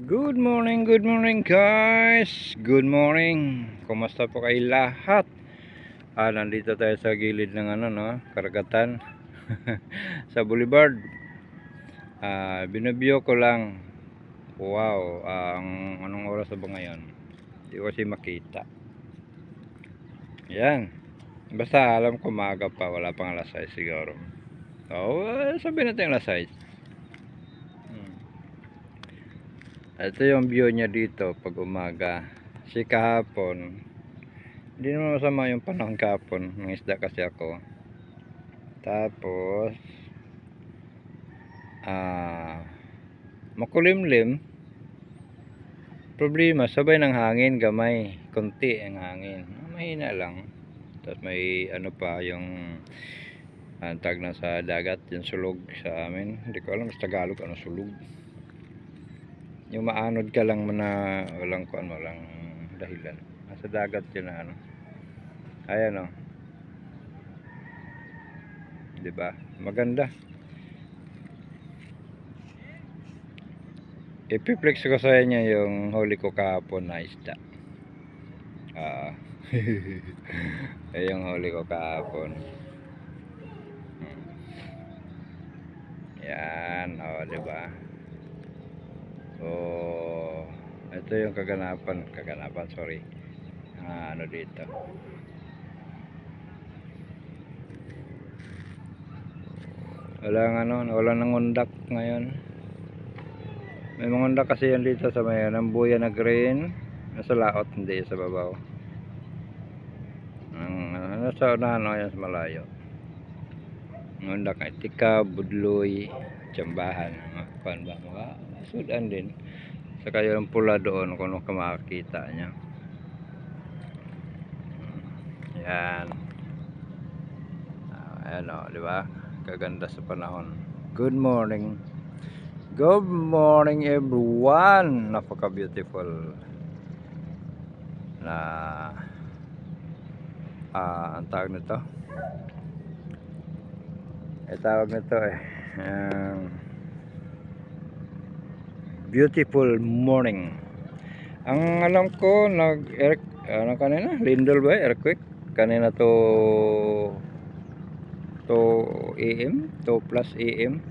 Good morning guys. Good morning. Kumusta po kayo lahat? Nandito tayo sa gilid ng karagatan sa Boulevard. Binibyo ko lang. Wow, ang anong oras na ba ngayon? Hindi ko kasi makita. Yan. Basta alam ko maaga pa, wala pang alas 6 siguro. Sabihin natin alas 6. Ito yung view niya dito pag umaga. Kasi kahapon, hindi naman masama yung panahon kahapon. Ng isda kasi ako. Tapos, makulimlim. Problema, sabay ng hangin, gamay. Kunti ang hangin. Mahina lang. Tapos may ano pa yung tag na sa dagat, yung sulog sa amin. Hindi ko alam sa Tagalog ano sulog. Yung maanod ka lang na walang dahilan. Nasa dagat yun na ano. Ayan o. Diba? Maganda. Ipiplex ko sa inyo yung huli ko kahapon na isda. Yung huli ko kahapon. Yan. Diba? Ito yung kaganapan, sorry. Ano dito. Walang nangundak ngayon. May mangundak kasi yan dito sa may buya na green. Nasa laot, hindi sa babaw. Nasa unahan yan sa malayo. Mangundak ay tika, budloy, tsambahan. Mga sudan din. Saka yung pula doon kung ka makakita niya. Yan. Ayan o, diba? Kaganda sa panahon. Good morning. Good morning everyone. Napaka beautiful na ang tawag nito. Tawag nito beautiful morning. Ang alam ko kanina lindol ba earthquake kanina to AM 2 plus AM.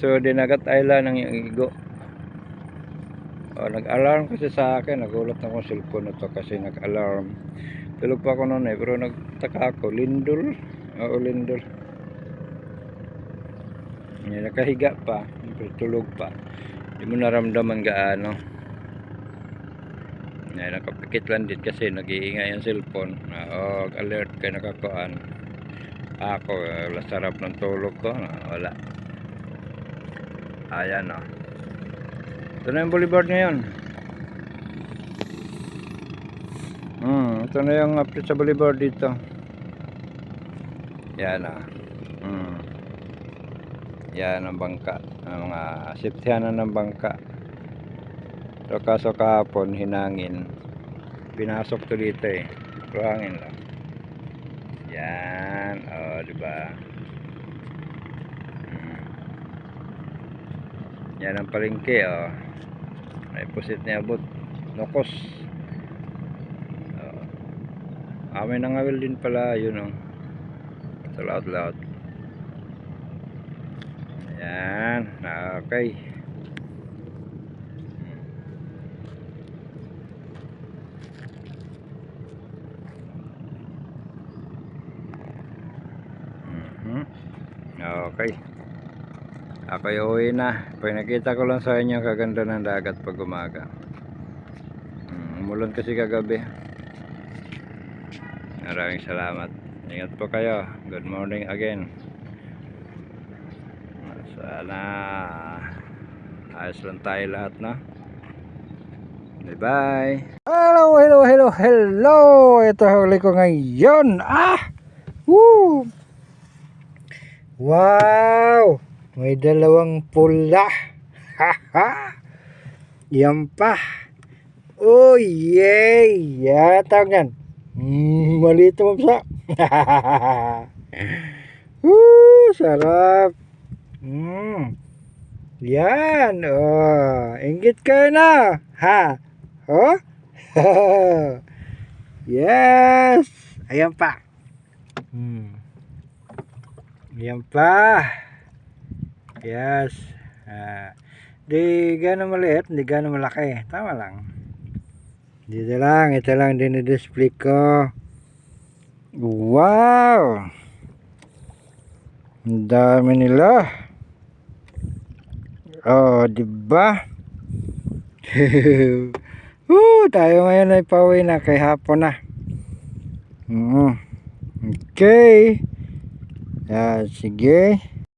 So dinagat island ng igo. Nag-alarm kasi sa akin, nagulat ako sa cellphone na to kasi nag-alarm. Tulog pa ako noon pero nagtaka ako, lindol. Lindol. Nakahiga pa, tulog pa. Hindi mo naramdaman gaano. Nakapikit lang din kasi nag-iingay yung cellphone. Alert kay nakakuan. Ako, wala sarap ng tulog ko. Wala. Ayan o. Ito na yung boulevard ngayon. Ito na yung update sa boulevard dito. Yan o. Yan ang bangka. Ang mga safetyanan ng bangka. So kaso kahapon hinangin. Pinasok to dito Pero hangin lang. Yan. Diba? Yan ang palengke may pusit niya abot nokos. May nangawil din pala yun sa laot. Yan. Okay. Okay. Ako'y uwi na. Pinakita ko lang sa inyo kaganda ng dagat pag umaga. Umulan kasi kagabi. Maraming salamat. Ingat po kayo. Good morning again. Sana ayos lang tayo lahat na. Bye bye. Hello. Ito huli ko ngayon. Woo! Wow! May dalawang pula. Haha! Yan pa. Oh yay! Yatang yan. Maliit mo sa. Sarap. Yan. Higit kayo na. Ha? Oh? Yes. Ayan pa. Ayan pa. Yes. Di gano'ng maliit, di gano'ng malaki. Tama lang. Dito lang, ito lang dinidisplay ko. Wow! Ang dami nila. Oh, diba? Tayo ngayon ay pauwi na kay hapon na. Okay. Sige.